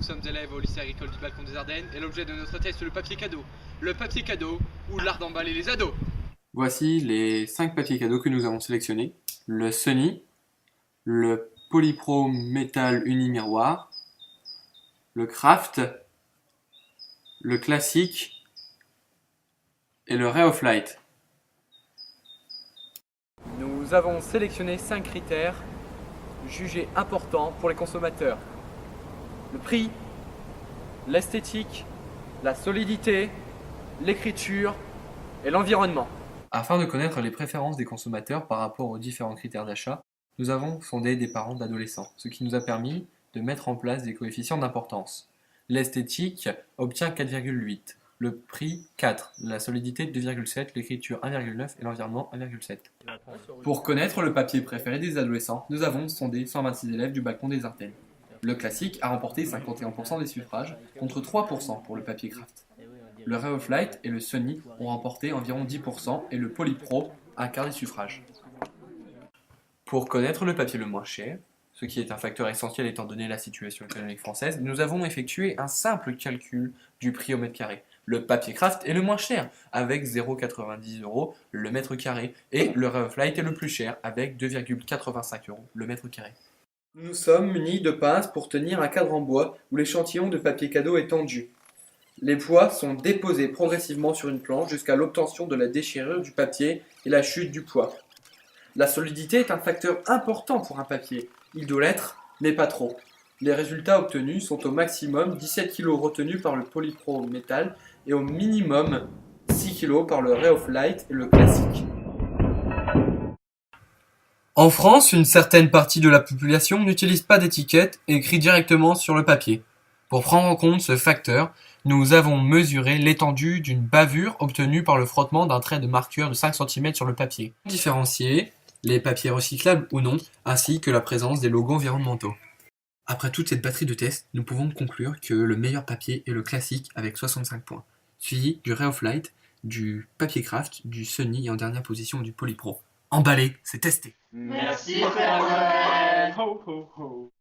sommes élèves au lycée agricole du Balcon des Ardennes et l'objet de notre test est le papier cadeau. Le papier cadeau ou l'art d'emballer les ados. Voici les 5 papiers cadeaux que nous avons sélectionnés. Le Sunny, le Polypro Metal Uni-Miroir, le Craft, le Classique et le Ray of Light. Nous avons sélectionné 5 critères jugés importants pour les consommateurs. Le prix, l'esthétique, la solidité, l'écriture et l'environnement. Afin de connaître les préférences des consommateurs par rapport aux différents critères d'achat, nous avons sondé des parents d'adolescents, ce qui nous a permis de mettre en place des coefficients d'importance. L'esthétique obtient 4,8, le prix 4, la solidité 2,7, l'écriture 1,9 et l'environnement 1,7. Pour connaître le papier préféré des adolescents, nous avons sondé 126 élèves du Balcon des Ardennes. Le Classique a remporté 51% des suffrages contre 3% pour le papier Craft. Le Ray of Light et le Sunny ont remporté environ 10% et le Polypro un quart des suffrages. Pour connaître le papier le moins cher, ce qui est un facteur essentiel étant donné la situation économique française, nous avons effectué un simple calcul du prix au mètre carré. Le papier Craft est le moins cher, avec 0,90 € le mètre carré, et le Ray of Light est le plus cher, avec 2,85 € le mètre carré. Nous sommes munis de pinces pour tenir un cadre en bois où l'échantillon de papier cadeau est tendu. Les poids sont déposés progressivement sur une planche jusqu'à l'obtention de la déchirure du papier et la chute du poids. La solidité est un facteur important pour un papier. Il doit l'être, mais pas trop. Les résultats obtenus sont au maximum 17 kg retenus par le Polypro Metal et au minimum 6 kg par le Ray of Light et le Classique. En France, une certaine partie de la population n'utilise pas d'étiquette et écrit directement sur le papier. Pour prendre en compte ce facteur, nous avons mesuré l'étendue d'une bavure obtenue par le frottement d'un trait de marqueur de 5 cm sur le papier. Différencier les papiers recyclables ou non, ainsi que la présence des logos environnementaux. Après toute cette batterie de tests, nous pouvons conclure que le meilleur papier est le Classique avec 65 points, suivi du Ray of Light, du papier Craft, du Sunny et en dernière position du Polypro. Emballé, c'est testé. Merci frère Noël. Ho, ho, ho.